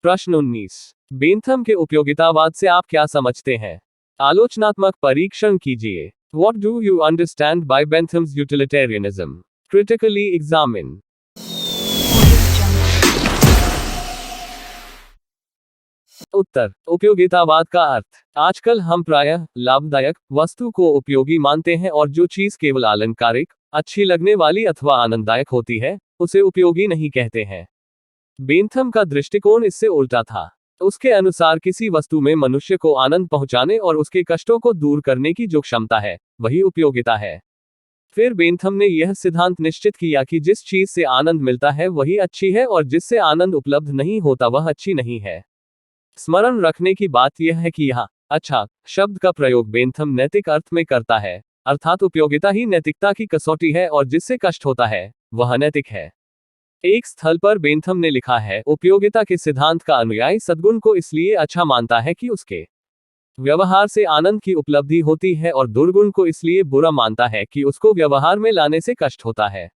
प्रश्न 19। बेंथम के उपयोगितावाद से आप क्या समझते हैं? आलोचनात्मक परीक्षण कीजिए। What do you understand by Bentham's utilitarianism? Critically examine. उत्तर। उपयोगितावाद का अर्थ। आजकल हम प्रायः लाभदायक वस्तु को उपयोगी मानते हैं और जो चीज केवल अलंकारिक, अच्छी लगने वाली अथवा आनंददायक होती है, उसे उपयोगी नहीं कहते हैं। बेंथम का दृष्टिकोण इससे उल्टा था। उसके अनुसार किसी वस्तु में मनुष्य को आनंद पहुंचाने और उसके कष्टों को दूर करने की जो क्षमता है, वही उपयोगिता है। फिर बेंथम ने यह सिद्धांत निश्चित किया कि जिस चीज से आनंद मिलता है वही अच्छी है और जिससे आनंद उपलब्ध नहीं होता वह अच्छी नहीं है। स्मरण रखने की बात यह है कि यहाँ अच्छा शब्द का प्रयोग बेंथम नैतिक अर्थ में करता है, अर्थात उपयोगिता ही नैतिकता की कसौटी है और जिससे कष्ट होता है वह अनैतिक है। एक स्थल पर बेंथम ने लिखा है, उपयोगिता के सिद्धांत का अनुयायी सद्गुण को इसलिए अच्छा मानता है कि उसके व्यवहार से आनंद की उपलब्धि होती है और दुर्गुण को इसलिए बुरा मानता है कि उसको व्यवहार में लाने से कष्ट होता है।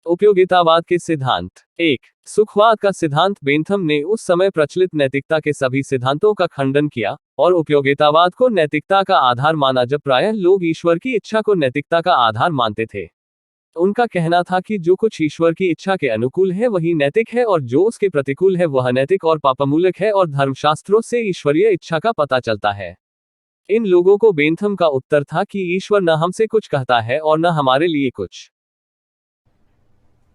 उपयोगितावाद के सिद्धांत। 1। सुखवाद का सिद्धांत। बेंथम ने उस समय प्रचलित नैतिकता के सभी सिद्धांतों का खंडन किया और उपयोगितावाद को नैतिकता का आधार माना जब प्रायः लोग ईश्वर की इच्छा को नैतिकता का आधार मानते थे। उनका कहना था कि जो कुछ ईश्वर की इच्छा के अनुकूल है वही नैतिक है और जो उसके प्रतिकूल है वह अनैतिक और पापमूलक है और धर्मशास्त्रों से ईश्वरीय इच्छा का पता चलता है। इन लोगों को बेंथम का उत्तर था कि ईश्वर न हमसे कुछ कहता है और न हमारे लिए कुछ।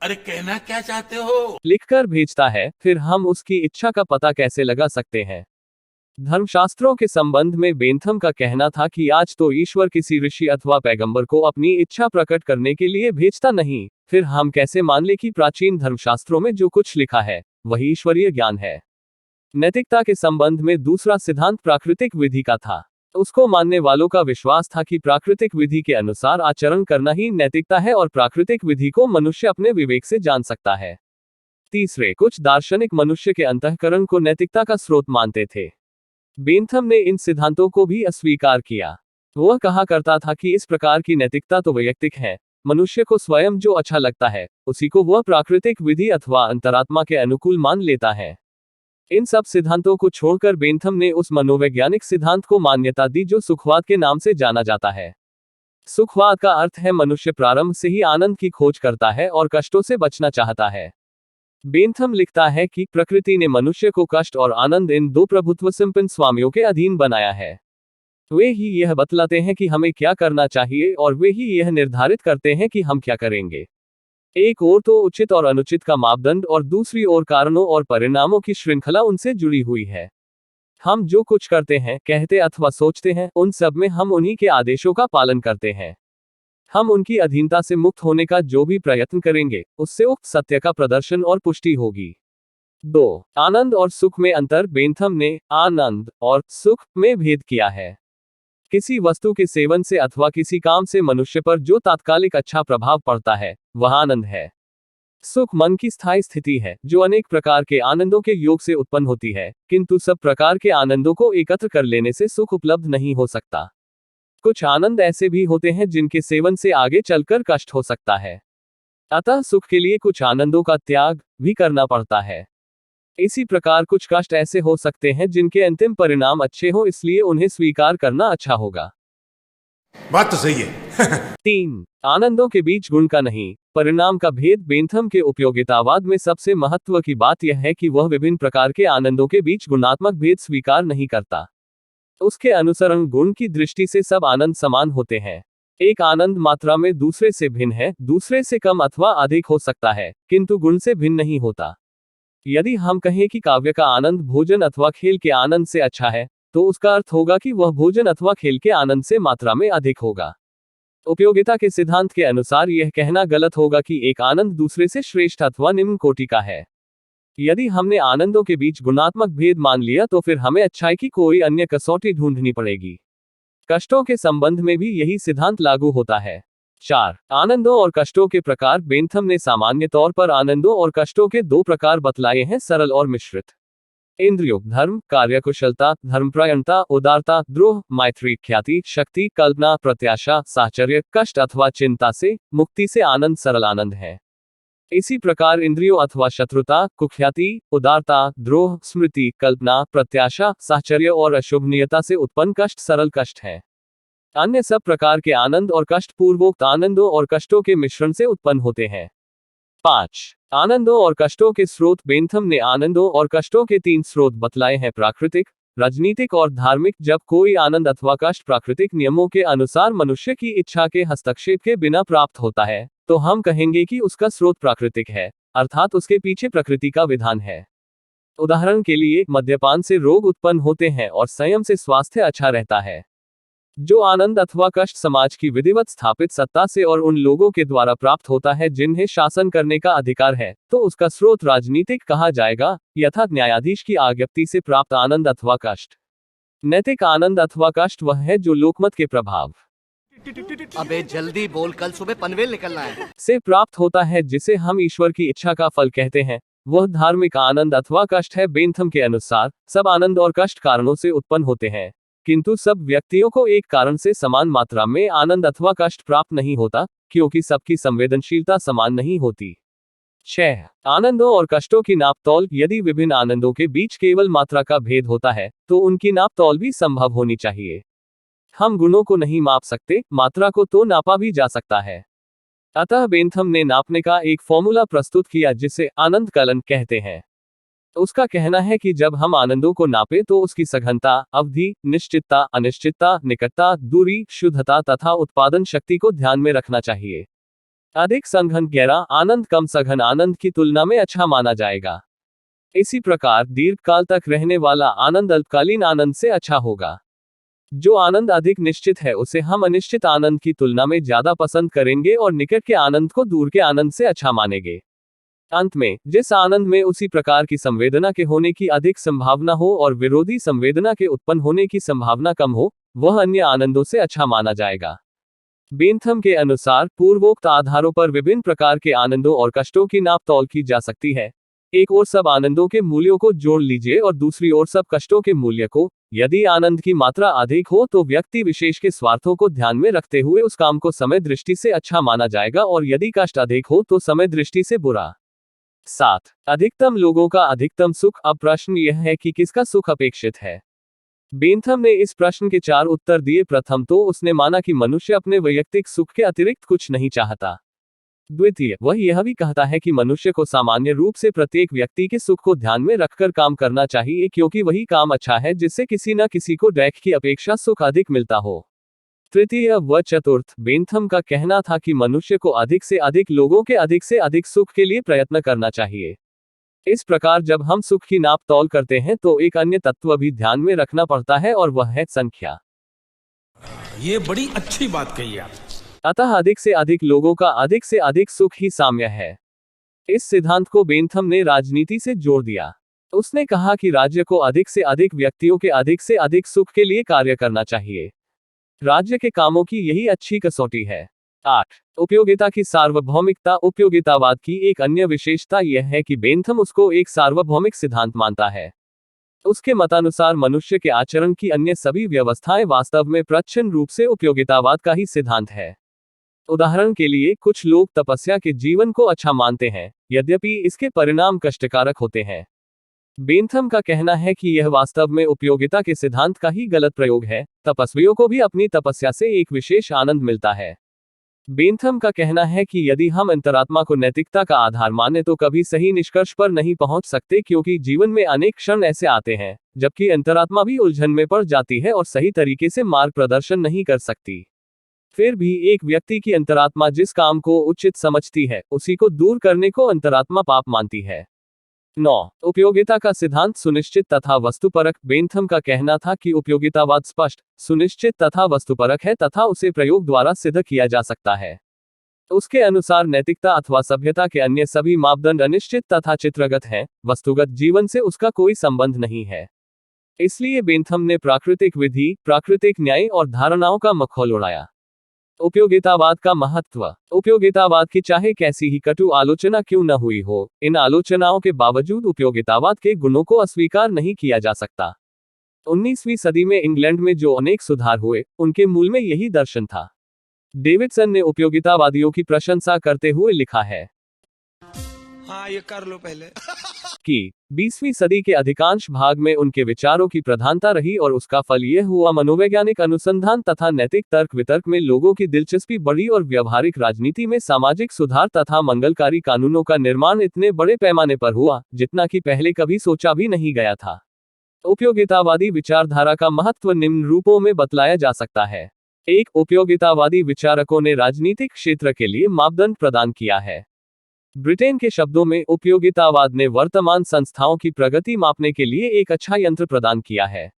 अरे कहना क्या चाहते हो? लिखकर भेजता है, फिर हम उसकी इच्छा का पता कैसे लगा सकते हैं? धर्मशास्त्रों के संबंध में बेंथम का कहना था कि आज तो ईश्वर किसी ऋषि अथवा पैगंबर को अपनी इच्छा प्रकट करने के लिए भेजता नहीं, फिर हम कैसे मान ले कि प्राचीन धर्मशास्त्रों में जो कुछ लिखा है वही ईश्वरीय ज्ञान है। नैतिकता के संबंध में दूसरा सिद्धांत प्राकृतिक विधि का था। उसको मानने वालों का विश्वास था कि प्राकृतिक विधि के अनुसार आचरण करना ही नैतिकता है और प्राकृतिक विधि को मनुष्य अपने विवेक से जान सकता है। तीसरे, कुछ दार्शनिक मनुष्य के अंतःकरण को नैतिकता का स्रोत मानते थे। बेंथम ने इन सिद्धांतों को भी अस्वीकार किया। वह कहा करता था कि इस प्रकार की नैतिकता तो वैयक्तिक है, मनुष्य को स्वयं जो अच्छा लगता है उसी को वह प्राकृतिक विधि अथवा अंतरात्मा के अनुकूल मान लेता है। इन सब सिद्धांतों को छोड़कर बेंथम ने उस मनोवैज्ञानिक सिद्धांत को मान्यता दी जो सुखवाद के नाम से जाना जाता है। सुखवाद का अर्थ है मनुष्य प्रारंभ से ही आनंद की खोज करता है और कष्टों से बचना चाहता है। बेंथम लिखता है कि प्रकृति ने मनुष्य को कष्ट और आनंद इन दो प्रभुत्व संपन्न स्वामियों के अधीन बनाया है। वे ही यह बतलाते हैं कि हमें क्या करना चाहिए और वे ही यह निर्धारित करते हैं कि हम क्या करेंगे। एक ओर तो उचित और अनुचित का मापदंड और दूसरी ओर कारणों और परिणामों की श्रृंखला उनसे जुड़ी हुई है। हम जो कुछ करते हैं, कहते अथवा सोचते हैं, उन सब में हम उन्हीं के आदेशों का पालन करते हैं। हम उनकी अधीनता से मुक्त होने का जो भी प्रयत्न करेंगे, उससे उक्त सत्य का प्रदर्शन और पुष्टि होगी। 2. आनंद और सुख में अंतर। बेंथम ने आनंद और सुख में भेद किया है। किसी वस्तु के सेवन से अथवा किसी काम से मनुष्य पर जो तात्कालिक अच्छा प्रभाव पड़ता है वह आनंद है। सुख मन की स्थायी स्थिति है जो अनेक प्रकार के आनंदों के योग से उत्पन्न होती है, किंतु सब प्रकार के आनंदों को एकत्र कर लेने से सुख उपलब्ध नहीं हो सकता। कुछ आनंद ऐसे भी होते हैं जिनके सेवन से आगे चलकर कष्ट हो सकता है, अतः सुख के लिए कुछ आनंदों का त्याग भी करना पड़ता है। इसी प्रकार कुछ कष्ट ऐसे हो सकते हैं जिनके अंतिम परिणाम अच्छे हो, इसलिए उन्हें स्वीकार करना अच्छा होगा। बात तो सही है। 3. आनंदों के बीच गुण का नहीं, परिणाम का भेद। बेंथम के उपयोगितावाद में सबसे महत्व की बात यह है कि वह विभिन्न प्रकार के आनंदों के बीच गुणात्मक भेद स्वीकार नहीं करता। उसके अनुसरण गुण की दृष्टि से सब आनंद समान होते हैं। एक आनंद मात्रा में दूसरे से भिन्न है, दूसरे से कम अथवा अधिक हो सकता है, किंतु गुण से भिन्न नहीं होता। यदि हम कहें कि काव्य का आनंद भोजन अथवा खेल के आनंद से अच्छा है, तो उसका अर्थ होगा कि वह भोजन अथवा खेल के आनंद से मात्रा में अधिक होगा। उपयोगिता के सिद्धांत के अनुसार यह कहना गलत होगा कि एक आनंद दूसरे से श्रेष्ठ अथवा निम्न कोटि का है। यदि हमने आनंदों के बीच गुणात्मक भेद मान लिया तो फिर हमें अच्छाई की कोई अन्य कसौटी ढूंढनी पड़ेगी। कष्टों के संबंध में भी यही सिद्धांत लागू होता है। 4. आनंदों और कष्टों के प्रकार। बेंथम ने सामान्य तौर पर आनंदों और कष्टों के दो प्रकार बतलाए हैं, सरल और मिश्रित। इंद्रियोग, धर्म, कार्यकुशलता, धर्मपरायणता, उदारता, द्रोह, मैत्री, ख्याति, शक्ति, कल्पना, प्रत्याशा, साहचर्य, कष्ट अथवा चिंता से मुक्ति से आनंद सरल आनंद है। इसी प्रकार इंद्रियों अथवा शत्रुता, कुख्याति, उदारता, द्रोह, स्मृति, कल्पना, प्रत्याशा, साहचर्य और अशुभनीयता से उत्पन्न कष्ट सरल कष्ट है। अन्य सब प्रकार के आनंद और कष्ट पूर्वोक्त आनंदों और कष्टों के मिश्रण से उत्पन्न होते हैं। 5. आनंदों और कष्टों के स्रोत। बेंथम ने आनंदों और कष्टों के 3 स्रोत बतलाए हैं: प्राकृतिक, राजनीतिक और धार्मिक। जब कोई आनंद अथवा कष्ट प्राकृतिक नियमों के अनुसार मनुष्य की इच्छा के हस्तक्षेप के बिना प्राप्त होता है, तो हम कहेंगे कि उसका स्रोत प्राकृतिक है, अर्थात उसके पीछे प्रकृति का विधान है। उदाहरण के लिए, मद्यपान से रोग उत्पन्न होते हैं और संयम से स्वास्थ्य अच्छा रहता है। जो आनंद अथवा कष्ट समाज की विधिवत स्थापित सत्ता से और उन लोगों के द्वारा प्राप्त होता है जिन्हें शासन करने का अधिकार है, तो उसका स्रोत राजनीतिक कहा जाएगा, यथा न्यायाधीश की आज्ञप्ति से प्राप्त आनंद अथवा कष्ट। नैतिक आनंद अथवा कष्ट वह है जो लोकमत के प्रभाव अबे जल्दी बोल, कल सुबह पनवेल निकलना है। से प्राप्त होता है, जिसे हम ईश्वर की इच्छा का फल कहते हैं। वह धार्मिक आनंद अथवा कष्ट है। बेंथम के अनुसार सब आनंद और कष्ट कारणों से उत्पन्न होते हैं, किंतु सब व्यक्तियों को एक कारण से समान मात्रा में आनंद अथवा कष्ट प्राप्त नहीं होता, क्योंकि सबकी संवेदनशीलता समान नहीं होती। 6. आनंदों और कष्टों की नाप तौल। यदि विभिन्न आनंदों के बीच केवल मात्रा का भेद होता है, तो उनकी नाप तौल भी संभव होनी चाहिए। हम गुणों को नहीं माप सकते, मात्रा को तो नापा भी जा सकता है। अतः बेंथम ने नापने का एक फॉर्मूला प्रस्तुत किया जिसे आनंद कलन कहते हैं। उसका कहना है कि जब हम आनंदों को नापे तो उसकी सघनता, अवधि, निश्चितता, अनिश्चितता, निकटता, दूरी, शुद्धता तथा उत्पादन शक्ति को ध्यान में रखना चाहिए। अधिक सघन गहरा आनंद कम सघन आनंद की तुलना में अच्छा माना जाएगा। इसी प्रकार दीर्घकाल तक रहने वाला आनंद अल्पकालीन आनंद से अच्छा होगा। जो आनंद अधिक निश्चित है उसे हम अनिश्चित आनंद की तुलना में ज्यादा पसंद करेंगे और निकट के आनंद को दूर के आनंद से अच्छा मानेंगे। अंत में, जिस आनंद में उसी प्रकार की संवेदना के होने की अधिक संभावना हो और विरोधी संवेदना के उत्पन्न होने की संभावना कम हो, वह अन्य आनंदों से अच्छा माना जाएगा। बेंथम के अनुसार पूर्वोक्त आधारों पर विभिन्न प्रकार के आनंदों और कष्टों की नाप तौल की जा सकती है। एक ओर सब आनंदों के मूल्यों को जोड़ लीजिए और दूसरी ओर सब कष्टों के मूल्य को। यदि आनंद की मात्रा अधिक हो तो व्यक्ति विशेष के स्वार्थों को ध्यान में रखते हुए उस काम को समय दृष्टि से अच्छा माना जाएगा, और यदि कष्ट अधिक हो तो समय दृष्टि से बुरा। 7. अधिकतम लोगों का अधिकतम सुख। अब प्रश्न यह है कि किसका सुख अपेक्षित है। बेंथम ने इस प्रश्न के 4 उत्तर दिए। प्रथम तो उसने माना कि मनुष्य अपने वैयक्तिक सुख के अतिरिक्त कुछ नहीं चाहता। द्वितीय, वह यह भी कहता है कि मनुष्य को सामान्य रूप से प्रत्येक व्यक्ति के सुख को ध्यान में रखकर काम करना चाहिए, क्योंकि वही काम अच्छा है जिससे किसी न किसी को दैख की अपेक्षा सुख अधिक मिलता हो। तृतीय व चतुर्थ, बेंथम का कहना था कि मनुष्य को अधिक से अधिक लोगों के अधिक से अधिक सुख के लिए प्रयत्न करना चाहिए। इस प्रकार जब हम सुख की नाप तौल करते हैं तो एक अन्य तत्व भी ध्यान में रखना पड़ता है, और वह है संख्या। ये बड़ी अच्छी बात कही आप। अतः अधिक से अधिक लोगों का अधिक से अधिक सुख ही साम्य है। इस सिद्धांत को बेंथम ने राजनीति से जोड़ दिया। उसने कहा कि राज्य को अधिक से अधिक व्यक्तियों के अधिक से अधिक सुख के लिए कार्य करना चाहिए। राज्य के कामों की यही अच्छी कसौटी है। 8. उपयोगिता की सार्वभौमिकता। उपयोगितावाद की एक अन्य विशेषता यह है कि बेंथम उसको एक सार्वभौमिक सिद्धांत मानता है। उसके मतानुसार मनुष्य के आचरण की अन्य सभी व्यवस्थाएं वास्तव में प्रच्छन्न रूप से उपयोगितावाद का ही सिद्धांत है। उदाहरण के लिए, कुछ लोग तपस्या के जीवन को अच्छा मानते हैं, यद्यपि इसके परिणाम कष्टकारक होते हैं। बेंथम का कहना है कि यह वास्तव में उपयोगिता के सिद्धांत का ही गलत प्रयोग है। तपस्वियों को भी अपनी तपस्या से एक विशेष आनंद मिलता है। बेंथम का कहना है कि यदि हम अंतरात्मा को नैतिकता का आधार माने तो कभी सही निष्कर्ष पर नहीं पहुंच सकते, क्योंकि जीवन में अनेक क्षण ऐसे आते हैं जबकि अंतरात्मा भी उलझन में पड़ जाती है और सही तरीके से मार्ग प्रदर्शन नहीं कर सकती। फिर भी एक व्यक्ति की अंतरात्मा जिस काम को उचित समझती है, उसी को दूर करने को अंतरात्मा पाप मानती है। 9. उपयोगिता का सिद्धांत सुनिश्चित तथा वस्तुपरक। बेंथम का कहना था कि उपयोगितावाद स्पष्ट, सुनिश्चित तथा वस्तुपरक है तथा उसे प्रयोग द्वारा सिद्ध किया जा सकता है। उसके अनुसार नैतिकता अथवा सभ्यता के अन्य सभी मापदंड अनिश्चित तथा चित्रगत हैं, वस्तुगत जीवन से उसका कोई संबंध नहीं है। इसलिए बेंथम ने प्राकृतिक विधि, प्राकृतिक न्याय और धारणाओं का मखौल उड़ाया। उपयोगितावाद का महत्व। उपयोगितावाद की चाहे कैसी ही कटु आलोचना क्यों न हुई हो, इन आलोचनाओं के बावजूद उपयोगितावाद के गुणों को अस्वीकार नहीं किया जा सकता। 19वीं सदी में इंग्लैंड में जो अनेक सुधार हुए, उनके मूल में यही दर्शन था। डेविडसन ने उपयोगितावादियों की प्रशंसा करते हुए लिखा है, हाँ ये कर लो पहले। कि 20वीं सदी के अधिकांश भाग में उनके विचारों की प्रधानता रही और उसका फल यह हुआ मनोवैज्ञानिक अनुसंधान तथा नैतिक तर्क वितर्क में लोगों की दिलचस्पी बढ़ी और व्यवहारिक राजनीति में सामाजिक सुधार तथा मंगलकारी कानूनों का निर्माण इतने बड़े पैमाने पर हुआ जितना कि पहले कभी सोचा भी नहीं गया था। उपयोगितावादी विचारधारा का महत्व निम्न रूपों में बतलाया जा सकता है। एक, उपयोगितावादी विचारकों ने राजनीतिक क्षेत्र के लिए मापदंड प्रदान किया है। ब्रिटेन के शब्दों में उपयोगितावाद ने वर्तमान संस्थाओं की प्रगति मापने के लिए एक अच्छा यंत्र प्रदान किया है।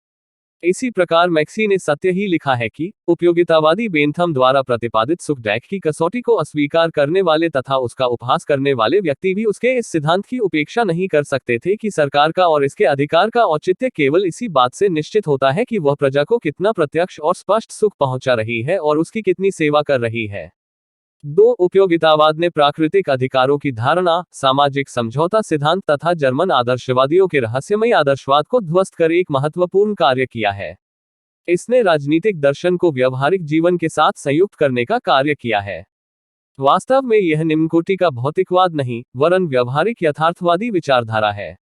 इसी प्रकार मैक्सी ने सत्य ही लिखा है कि उपयोगितावादी बेंथम द्वारा प्रतिपादित सुखदायक की कसौटी को अस्वीकार करने वाले तथा उसका उपहास करने वाले व्यक्ति भी उसके इस सिद्धांत की उपेक्षा नहीं कर सकते थे कि सरकार का और इसके अधिकार का औचित्य केवल इसी बात से निश्चित होता है कि वह प्रजा को कितना प्रत्यक्ष और स्पष्ट सुख पहुंचा रही है और उसकी कितनी सेवा कर रही है। 2, उपयोगितावाद ने प्राकृतिक अधिकारों की धारणा, सामाजिक समझौता सिद्धांत तथा जर्मन आदर्शवादियों के रहस्यमयी आदर्शवाद को ध्वस्त कर एक महत्वपूर्ण कार्य किया है। इसने राजनीतिक दर्शन को व्यवहारिक जीवन के साथ संयुक्त करने का कार्य किया है। वास्तव में यह निम्नकोटि का भौतिकवाद नहीं वरन व्यवहारिक यथार्थवादी विचारधारा है।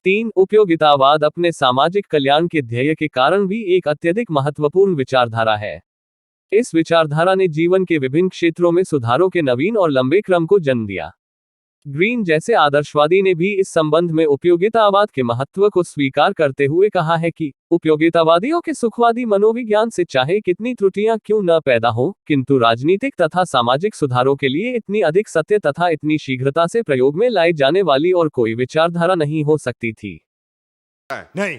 3, उपयोगितावाद अपने सामाजिक कल्याण के ध्येय के कारण भी एक अत्यधिक महत्वपूर्ण विचारधारा है। इस विचारधारा ने जीवन के विभिन्न क्षेत्रों में सुधारों के नवीन और लंबे क्रम को जन्म दिया। ग्रीन जैसे आदर्शवादी ने भी इस संबंध में उपयोगितावाद के महत्व को स्वीकार करते हुए कहा है कि उपयोगितावादियों के सुखवादी मनोविज्ञान से चाहे कितनी त्रुटियां क्यों न पैदा हों, किंतु राजनीतिक तथा सामाजिक सुधारों के लिए इतनी अधिक सत्य तथा इतनी शीघ्रता से प्रयोग में लाई जाने वाली और कोई विचारधारा नहीं हो सकती थी। नहीं।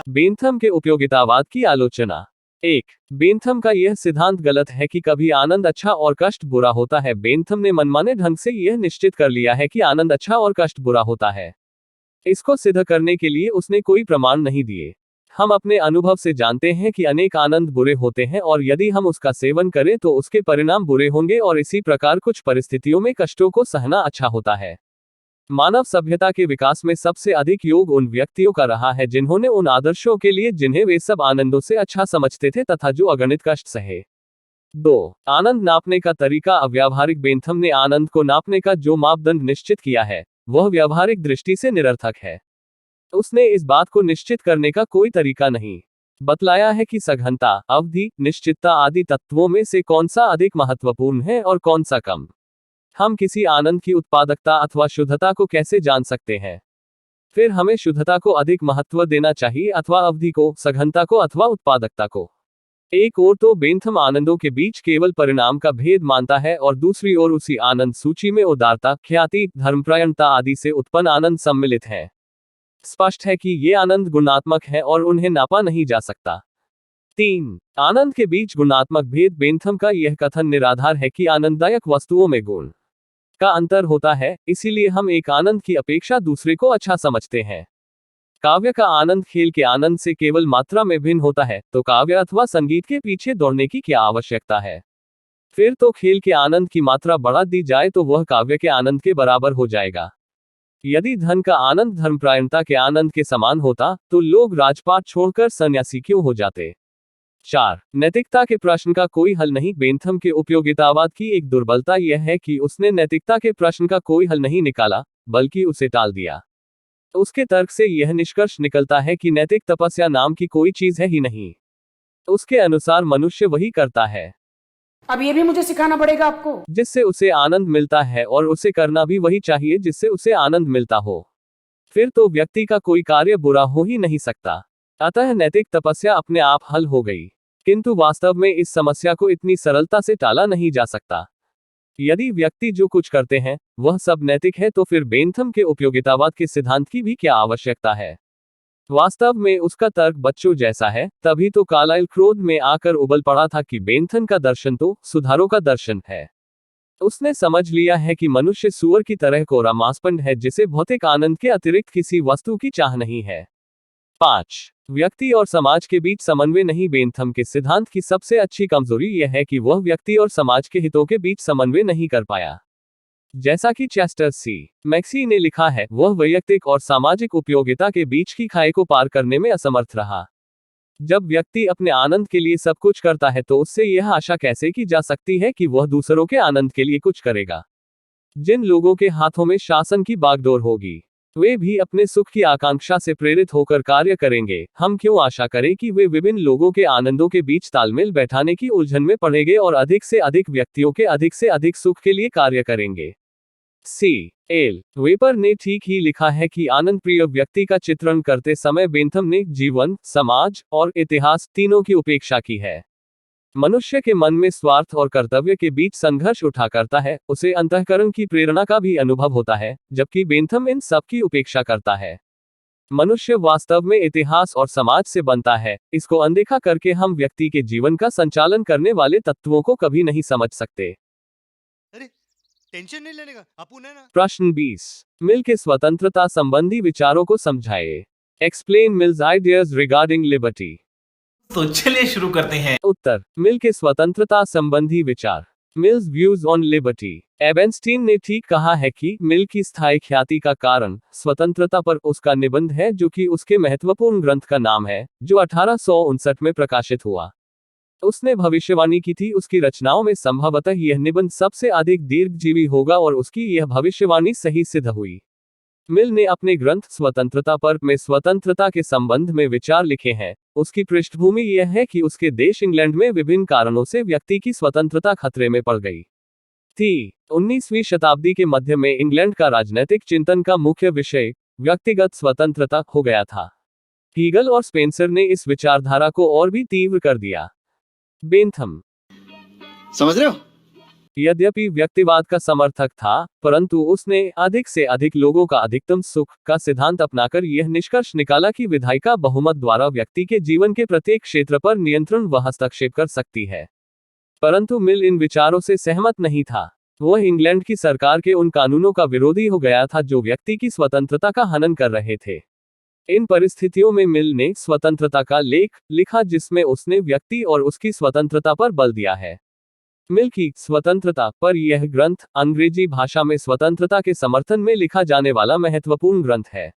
बेंथम के उपयोगितावाद की आलोचना। 1, बेंथम का यह सिद्धांत गलत है कि कभी आनंद अच्छा और कष्ट बुरा होता है। बेंथम ने मनमाने ढंग से यह निश्चित कर लिया है कि आनंद अच्छा और कष्ट बुरा होता है। इसको सिद्ध करने के लिए उसने कोई प्रमाण नहीं दिए। हम अपने अनुभव से जानते हैं कि अनेक आनंद बुरे होते हैं और यदि हम उसका सेवन करें तो उसके परिणाम बुरे होंगे और इसी प्रकार कुछ परिस्थितियों में कष्टों को सहना अच्छा होता है। मानव सभ्यता के विकास में सबसे अधिक योग उन व्यक्तियों का रहा है जिन्होंने उन आदर्शों के लिए जिन्हें वे सब आनंदों से अच्छा समझते थे तथा जो अगणित कष्ट सहे। 2, आनंद नापने का तरीका अव्यावहारिक। बेंथम ने आनंद को नापने का जो मापदंड निश्चित किया है वह व्यावहारिक दृष्टि से निरर्थक है। उसने इस बात को निश्चित करने का कोई तरीका नहीं बतलाया है कि सघनता, अवधि, निश्चितता आदि तत्वों में से कौन सा अधिक महत्वपूर्ण है और कौन सा कम। हम किसी आनंद की उत्पादकता अथवा शुद्धता को कैसे जान सकते हैं? फिर हमें शुद्धता को अधिक महत्व देना चाहिए अथवा अवधि को, सघनता को अथवा उत्पादकता को। एक ओर तो बेंथम आनंदों के बीच केवल परिणाम का भेद मानता है और दूसरी ओर उसी आनंद सूची में उदारता, ख्याति, धर्मपरायणता आदि से उत्पन्न आनंद सम्मिलित है। स्पष्ट है कि ये आनंद गुणात्मक है और उन्हें नापा नहीं जा सकता। 3, आनंद के बीच गुणात्मक भेद। बेंथम का यह कथन निराधार है कि आनंददायक वस्तुओं में गुण का अंतर होता है, इसीलिए हम एक आनंद की अपेक्षा दूसरे को अच्छा समझते हैं। काव्य का आनंद खेल के आनंद से केवल मात्रा में भिन्न होता है, तो काव्य अथवा संगीत के पीछे दौड़ने की क्या आवश्यकता है? फिर तो खेल के आनंद की मात्रा बढ़ा दी जाए तो वह काव्य के आनंद के बराबर हो जाएगा। यदि धन का आनंद धर्मपरायणता के आनंद के समान होता तो लोग राजपाट छोड़कर सन्यासी क्यों हो जाते? 4, नैतिकता के प्रश्न का कोई हल नहीं। बेंथम के उपयोगितावाद की एक दुर्बलता यह है कि उसने नैतिकता के प्रश्न का कोई हल नहीं निकाला, बल्कि उसे टाल दिया। उसके तर्क से यह निष्कर्ष निकलता है कि नैतिक तपस्या नाम की कोई चीज है ही नहीं। उसके अनुसार मनुष्य वही करता है अब ये भी मुझे सिखाना पड़ेगा आपको, जिससे उसे आनंद मिलता है और उसे करना भी वही चाहिए जिससे उसे आनंद मिलता हो। फिर तो व्यक्ति का कोई कार्य बुरा हो ही नहीं सकता। अतः नैतिक तपस्या अपने आप हल हो गई, किंतु वास्तव में इस समस्या को इतनी सरलता से टाला नहीं जा सकता। यदि व्यक्ति जो कुछ करते हैं वह सब नैतिक है तो फिर बेंथम के उपयोगितावाद के सिद्धांत की भी क्या आवश्यकता है? वास्तव में उसका तर्क बच्चों जैसा है। तभी तो कार्लाइल क्रोध में आकर उबल पड़ा था कि बेंथम का दर्शन तो सुधारों का दर्शन है। उसने समझ लिया है कि मनुष्य सूअर की तरह कोरा मांसपिंड है जिसे भौतिक आनंद के अतिरिक्त किसी वस्तु की चाह नहीं है। 5, व्यक्ति और समाज के बीच समन्वय नहीं। बेंथम के सिद्धांत की सबसे अच्छी कमजोरी यह है कि वह व्यक्ति और समाज के हितों के बीच समन्वय नहीं कर पाया। जैसा कि चेस्टर सी मैक्सी ने लिखा है, वह वैयक्तिक और सामाजिक उपयोगिता के बीच की खाई को पार करने में असमर्थ रहा। जब व्यक्ति अपने आनंद के लिए सब कुछ करता है तो उससे यह आशा कैसे की जा सकती है कि वह दूसरों के आनंद के लिए कुछ करेगा? जिन लोगों के हाथों में शासन की बागडोर होगी, वे भी अपने सुख की आकांक्षा से प्रेरित होकर कार्य करेंगे। हम क्यों आशा करें कि वे विभिन्न लोगों के आनंदों के बीच तालमेल बैठाने की उलझन में पड़ेंगे और अधिक से अधिक व्यक्तियों के अधिक से अधिक सुख के लिए कार्य करेंगे। C.L. वेपर ने ठीक ही लिखा है कि आनंद प्रिय व्यक्ति का चित्रण करते समय बेंथम ने जीवन, समाज और इतिहास तीनों की उपेक्षा की है। मनुष्य के मन में स्वार्थ और कर्तव्य के बीच संघर्ष उठा करता है, उसे अंतःकरण की प्रेरणा का भी अनुभव होता है, जबकि बेंथम इन सब की उपेक्षा करता है। मनुष्य वास्तव में इतिहास और समाज से बनता है, इसको अनदेखा करके हम व्यक्ति के जीवन का संचालन करने वाले तत्वों को कभी नहीं समझ सकते। अरे टेंशन नहीं लेने का, अपुन है ना। प्रश्न 20। मिल के स्वतंत्रता संबंधी विचारों को समझाइए। Explain mills ideas regarding liberty. तो चलिए शुरू करते हैं। उत्तर, मिल के स्वतंत्रता संबंधी विचार। Mill's views on liberty. Ebenstein ने ठीक कहा है कि मिल की स्थायी ख्याति का कारण स्वतंत्रता पर उसका निबंध है, जो कि उसके महत्वपूर्ण ग्रंथ का नाम है, जो 1859 में प्रकाशित हुआ। उसने भविष्यवाणी की थी उसकी रचनाओं में संभवतः यह निबंध सबसे अधिक दीर्घजीवी होगा और उसकी यह भविष्यवाणी सही सिद्ध हुई। मिल ने अपने ग्रंथ स्वतंत्रता पर में स्वतंत्रता के संबंध में विचार लिखे हैं। उसकी पृष्ठभूमि यह है कि उसके देश इंग्लैंड में विभिन्न कारणों से व्यक्ति की स्वतंत्रता खतरे में पड़ गई थी। 19वीं शताब्दी के मध्य में इंग्लैंड का राजनीतिक चिंतन का मुख्य विषय व्यक्तिगत स्वतंत्रता हो गया था। हीगल और स्पेंसर ने इस विचारधारा को और भी तीव्र कर दिया। बेंथम, समझ रहे हो? यद्यपि व्यक्तिवाद का समर्थक था, परंतु उसने अधिक से अधिक लोगों का अधिकतम सुख का सिद्धांत अपनाकर यह निष्कर्ष निकाला कि विधायी का बहुमत द्वारा व्यक्ति के जीवन के प्रत्येक क्षेत्र पर नियंत्रण व हस्तक्षेप कर सकती है। परंतु मिल इन विचारों से सहमत नहीं था। वह इंग्लैंड की सरकार के उन कानूनों का विरोधी हो गया था जो व्यक्ति की स्वतंत्रता का हनन कर रहे थे। इन परिस्थितियों में मिल ने स्वतंत्रता का लेख लिखा, जिसमें उसने व्यक्ति और उसकी स्वतंत्रता पर बल दिया है। मिल की स्वतंत्रता पर यह ग्रंथ अंग्रेजी भाषा में स्वतंत्रता के समर्थन में लिखा जाने वाला महत्वपूर्ण ग्रंथ है।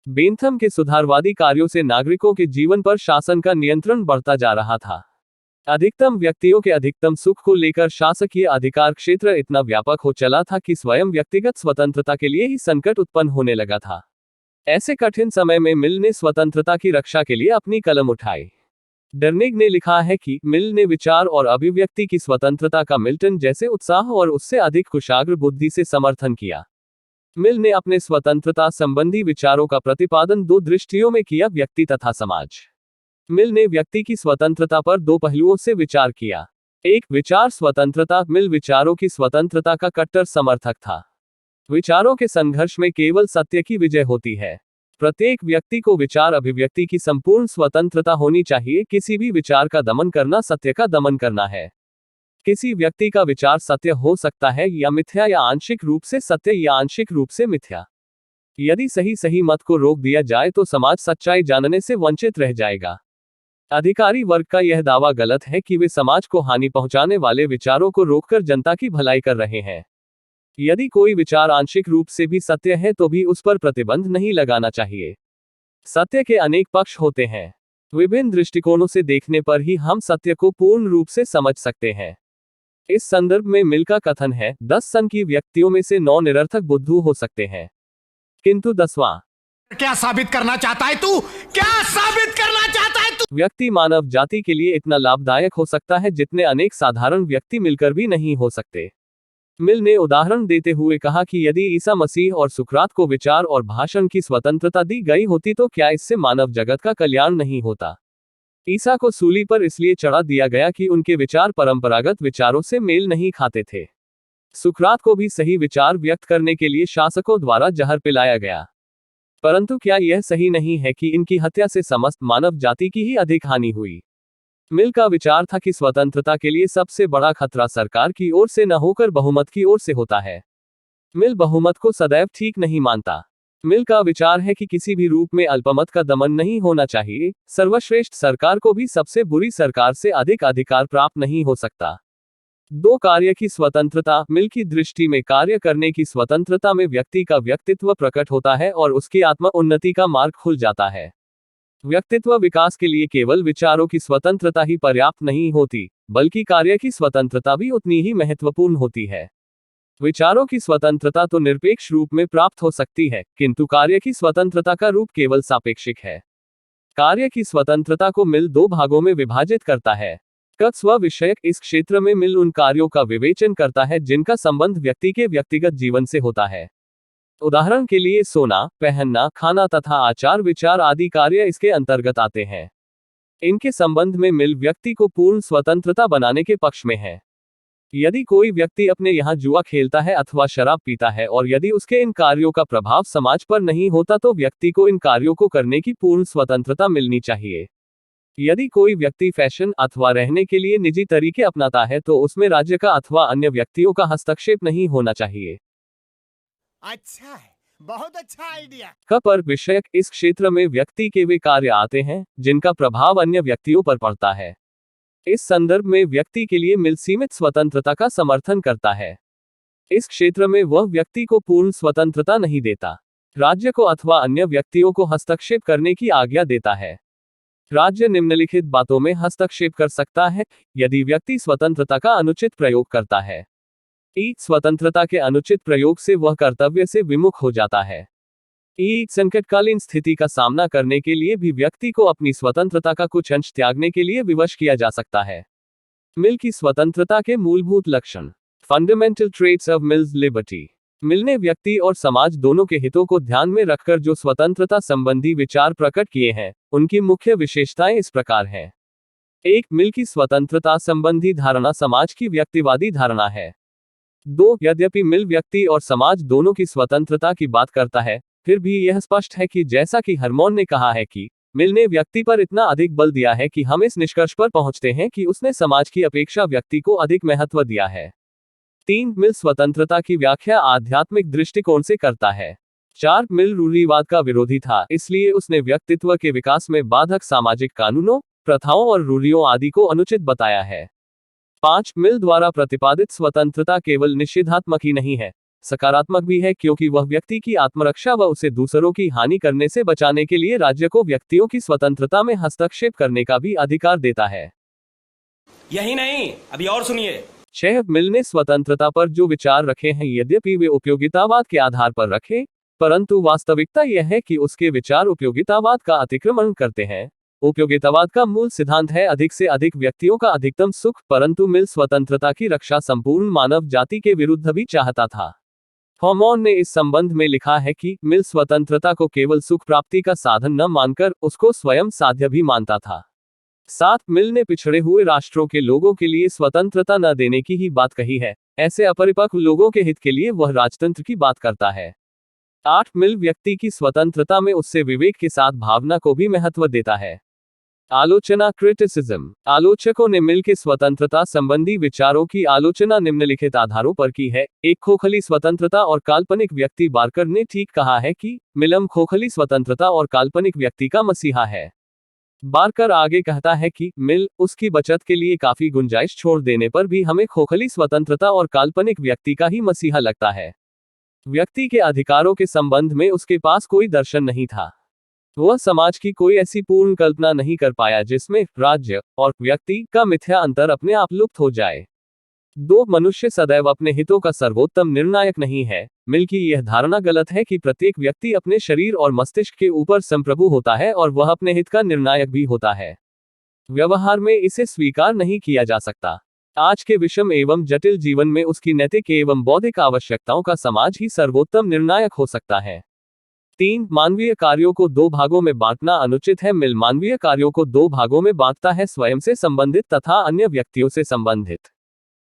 बेंथम के सुधारवादी कार्यों से नागरिकों के जीवन पर शासन का नियंत्रण बढ़ता जा रहा था। अधिकतम व्यक्तियों के अधिकतम सुख को लेकर शासकीय अधिकार क्षेत्र इतना व्यापक हो चला था कि स्वयं व्यक्तिगत स्वतंत्रता के लिए ही संकट उत्पन्न होने लगा था। ऐसे कठिन समय में मिल ने स्वतंत्रता की रक्षा के लिए अपनी कलम उठाई। डर्नेग ने लिखा है कि मिल ने विचार और अभिव्यक्ति की स्वतंत्रता का मिल्टन जैसे उत्साह और उससे अधिक कुशाग्र बुद्धि से समर्थन किया। मिल ने अपने स्वतंत्रता संबंधी विचारों का प्रतिपादन दो दृष्टियों में किया, व्यक्ति तथा समाज। मिल ने व्यक्ति की स्वतंत्रता पर दो पहलुओं से विचार किया। एक, विचार स्वतंत्रता। मिल विचारों की स्वतंत्रता का कट्टर समर्थक था। विचारों के संघर्ष में केवल सत्य की विजय होती है। प्रत्येक व्यक्ति को विचार अभिव्यक्ति की संपूर्ण स्वतंत्रता होनी चाहिए। किसी भी विचार का दमन करना सत्य का दमन करना है। किसी व्यक्ति का विचार सत्य हो सकता है या मिथ्या, या आंशिक रूप से सत्य या आंशिक रूप से मिथ्या। यदि सही मत को रोक दिया जाए तो समाज सच्चाई जानने से वंचित रह जाएगा। अधिकारी वर्ग का यह दावा गलत है कि वे समाज को हानि पहुंचाने वाले विचारों को रोककर जनता की भलाई कर रहे हैं। यदि कोई विचार आंशिक रूप से भी सत्य है तो भी उस पर प्रतिबंध नहीं लगाना चाहिए। सत्य के अनेक पक्ष होते हैं। विभिन्न दृष्टिकोणों से देखने पर ही हम सत्य को पूर्ण रूप से समझ सकते हैं। इस संदर्भ में मिल का कथन है, 10 सन की व्यक्तियों में से 9 निरर्थक बुद्धू हो सकते हैं, किंतु 10वां क्या साबित करना चाहता है तू? क्या साबित करना चाहता है तू? व्यक्ति मानव जाति के लिए इतना लाभदायक हो सकता है जितने अनेक साधारण व्यक्ति मिलकर भी नहीं हो सकते। मिल ने उदाहरण देते हुए कहा कि यदि ईसा मसीह और सुकरात को विचार और भाषण की स्वतंत्रता दी गई होती तो क्या इससे मानव जगत का कल्याण नहीं होता। ईसा को सूली पर इसलिए चढ़ा दिया गया कि उनके विचार परंपरागत विचारों से मेल नहीं खाते थे। सुकरात को भी सही विचार व्यक्त करने के लिए शासकों द्वारा जहर पिलाया गया। परंतु क्या यह सही नहीं है कि इनकी हत्या से समस्त मानव जाति की ही अधिक हानि हुई। मिल का विचार था कि स्वतंत्रता के लिए सबसे बड़ा खतरा सरकार की ओर से न होकर बहुमत की ओर से होता है। मिल बहुमत को सदैव ठीक नहीं मानता। मिल का विचार है कि किसी भी रूप में अल्पमत का दमन नहीं होना चाहिए। सर्वश्रेष्ठ सरकार को भी सबसे बुरी सरकार से अधिक अधिकार प्राप्त नहीं हो सकता। 2 कार्य की स्वतंत्रता। मिल की दृष्टि में कार्य करने की स्वतंत्रता में व्यक्ति का व्यक्तित्व प्रकट होता है और उसकी आत्मा उन्नति का मार्ग खुल जाता है। व्यक्तित्व विकास के लिए केवल विचारों की स्वतंत्रता ही पर्याप्त नहीं होती, बल्कि कार्य की स्वतंत्रता भी उतनी ही महत्वपूर्ण होती है। विचारों की स्वतंत्रता तो निरपेक्ष रूप में प्राप्त हो सकती है, किंतु कार्य की स्वतंत्रता का रूप केवल सापेक्षिक है। कार्य की स्वतंत्रता को मिल दो भागों में विभाजित करता है। क स्व विषयक इस क्षेत्र में मिल उन कार्यों का विवेचन करता है जिनका संबंध व्यक्ति के व्यक्तिगत जीवन से होता है। उदाहरण के लिए सोना, पहनना, खाना तथा आचार विचार आदि कार्य इसके अंतर्गत आते हैं। इनके संबंध में मिल व्यक्ति को पूर्ण स्वतंत्रता बनाने के पक्ष में है। यदि कोई व्यक्ति अपने यहाँ जुआ खेलता है अथवा शराब पीता है और यदि उसके इन कार्यों का प्रभाव समाज पर नहीं होता तो व्यक्ति को इन कार्यों को करने की पूर्ण स्वतंत्रता मिलनी चाहिए। यदि कोई व्यक्ति फैशन अथवा रहने के लिए निजी तरीके अपनाता है तो उसमें राज्य का अथवा अन्य व्यक्तियों का हस्तक्षेप नहीं होना चाहिए। अच्छा है, बहुत अच्छा आइडिया। क पर विषयक इस क्षेत्र में व्यक्ति के वे कार्य आते हैं जिनका प्रभाव अन्य व्यक्तियों पर पड़ता है। इस संदर्भ में व्यक्ति के लिए मिल सीमित स्वतंत्रता का समर्थन करता है। इस क्षेत्र में वह व्यक्ति को पूर्ण स्वतंत्रता नहीं देता, राज्य को अथवा अन्य व्यक्तियों को हस्तक्षेप करने की आज्ञा देता है। राज्य निम्नलिखित बातों में हस्तक्षेप कर सकता है यदि व्यक्ति स्वतंत्रता का अनुचित प्रयोग करता है। स्वतंत्रता के अनुचित प्रयोग से वह कर्तव्य से विमुख हो जाता है। संकटकालीन स्थिति का सामना करने के लिए भी व्यक्ति को अपनी स्वतंत्रता का कुछ अंश त्यागने के लिए विवश किया जा सकता है। मिल की स्वतंत्रता के मूलभूत लक्षण। Fundamental traits of Mill's liberty. Mill ने व्यक्ति और समाज दोनों के हितों को ध्यान में रखकर जो स्वतंत्रता संबंधी विचार प्रकट किए हैं, उनकी मुख्य विशेषताएं इस प्रकार हैं। 1. मिल की स्वतंत्रता संबंधी धारणा समाज की व्यक्तिवादी धारणा है। 2. यद्यपि मिल व्यक्ति और समाज दोनों की स्वतंत्रता की बात करता है, फिर भी यह स्पष्ट है कि जैसा कि हरमोन ने कहा है कि मिल ने व्यक्ति पर इतना अधिक बल दिया है कि हम इस निष्कर्ष पर पहुंचते हैं कि उसने समाज की अपेक्षा व्यक्ति को अधिक महत्व दिया है। 3. मिल स्वतंत्रता की व्याख्या आध्यात्मिक दृष्टिकोण से करता है। 4. मिल रूढ़िवाद का विरोधी था, इसलिए उसने व्यक्तित्व के विकास में बाधक सामाजिक कानूनों, प्रथाओं और रूढ़ियों आदि को अनुचित बताया है। 5. मिल द्वारा प्रतिपादित स्वतंत्रता केवल निषेधात्मक ही नहीं है, सकारात्मक भी है, क्योंकि वह व्यक्ति की आत्मरक्षा व उसे दूसरों की हानि करने से बचाने के लिए राज्य को व्यक्तियों की स्वतंत्रता में हस्तक्षेप करने का भी अधिकार देता है। यही नहीं, अभी और सुनिए। 6. मिल ने स्वतंत्रता पर जो विचार रखे हैं यद्यपि वे उपयोगितावाद के आधार पर रखे, परंतु वास्तविकता यह है कि उसके विचार उपयोगितावाद का अतिक्रमण करते हैं। उपयोगितावाद का मूल सिद्धांत है अधिक से अधिक व्यक्तियों का अधिकतम सुख, परंतु मिल स्वतंत्रता की रक्षा संपूर्ण मानव जाति के विरुद्ध भी चाहता था। हॉर्मोन ने इस संबंध में लिखा है कि मिल स्वतंत्रता को केवल सुख प्राप्ति का साधन न मानकर उसको स्वयं साध्य भी मानता था। 7. मिल ने पिछड़े हुए राष्ट्रों के लोगों के लिए स्वतंत्रता न देने की ही बात कही है, ऐसे अपरिपक्व लोगों के हित के लिए वह राजतंत्र की बात करता है। 8. मिल व्यक्ति की स्वतंत्रता में उससे विवेक के साथ भावना को भी महत्व देता है। आलोचना क्रिटिसिज्म। आलोचकों ने मिल के स्वतंत्रता संबंधी विचारों की आलोचना निम्नलिखित आधारों पर की है। 1. खोखली स्वतंत्रता और काल्पनिक व्यक्ति। बार्कर ने ठीक कहा है कि मिलम खोखली स्वतंत्रता और काल्पनिक व्यक्ति का मसीहा है। बार्कर आगे कहता है कि मिल उसकी बचत के लिए काफी गुंजाइश छोड़ देने पर भी हमें खोखली स्वतंत्रता और काल्पनिक व्यक्ति का ही मसीहा लगता है। व्यक्ति के अधिकारों के संबंध में उसके पास कोई दर्शन नहीं था। वह समाज की कोई ऐसी पूर्ण कल्पना नहीं कर पाया जिसमें राज्य और व्यक्ति का मिथ्या अंतर अपने आप लुप्त हो जाए। 2. मनुष्य सदैव अपने हितों का सर्वोत्तम निर्णायक नहीं है। मिल की यह धारणा गलत है कि प्रत्येक व्यक्ति अपने शरीर और मस्तिष्क के ऊपर संप्रभु होता है और वह अपने हित का निर्णायक भी होता है। व्यवहार में इसे स्वीकार नहीं किया जा सकता। आज के विषम एवं जटिल जीवन में उसकी नैतिक एवं बौद्धिक आवश्यकताओं का समाज ही सर्वोत्तम निर्णायक हो सकता है। 3. मानवीय कार्यों को 2 भागों में बांटना अनुचित है। मिल मानवीय कार्यों को 2 भागों में बांटता है, स्वयं से संबंधित तथा अन्य व्यक्तियों से संबंधित।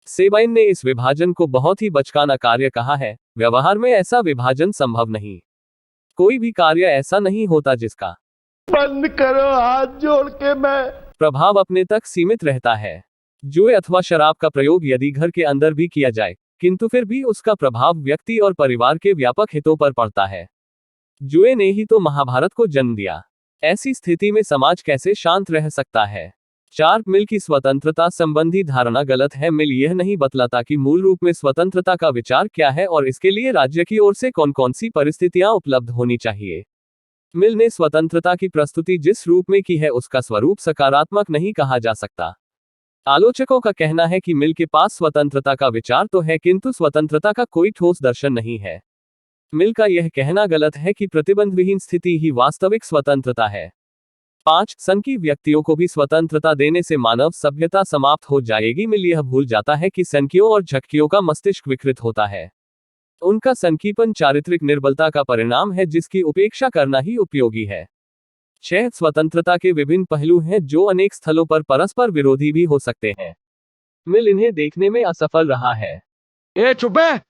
सेबाइन ने इस विभाजन को बहुत ही बचकाना कार्य कहा है। व्यवहार में ऐसा विभाजन संभव नहीं। कोई भी कार्य ऐसा नहीं होता जिसका बंद करो हाथ जोड़ के मैं प्रभाव अपने तक सीमित रहता है। जुए अथवा शराब का प्रयोग यदि घर के अंदर भी किया जाए, किंतु फिर भी उसका प्रभाव व्यक्ति और परिवार के व्यापक हितों पर पड़ता है। जुए ने ही तो महाभारत को जन्म दिया। ऐसी स्थिति में समाज कैसे शांत रह सकता है। 4. मिल की स्वतंत्रता संबंधी धारणा गलत है। मिल यह नहीं बतलाता कि मूल रूप में स्वतंत्रता का विचार क्या है और इसके लिए राज्य की ओर से कौन कौन सी परिस्थितियां उपलब्ध होनी चाहिए। मिल ने स्वतंत्रता की प्रस्तुति जिस रूप में की है उसका स्वरूप सकारात्मक नहीं कहा जा सकता। आलोचकों का कहना है कि मिल के पास स्वतंत्रता का विचार तो है, किंतु स्वतंत्रता का कोई ठोस दर्शन नहीं है। मिल का यह कहना गलत है कि प्रतिबंध विहीन स्थिति ही वास्तविक स्वतंत्रता है। 5. संघीय व्यक्तियों को भी स्वतंत्रता देने से मानव सभ्यता समाप्त हो जाएगी। मिल यह भूल जाता है कि संघियों और झक्कियों का मस्तिष्क विकृत होता है। उनका संकीपन चारित्रिक निर्बलता का परिणाम है, जिसकी उपेक्षा करना ही उपयोगी है। 6. स्वतंत्रता के विभिन्न पहलू हैं जो अनेक स्थलों पर परस्पर विरोधी भी हो सकते हैं। मिल इन्हें देखने में असफल रहा है। ए चुप है।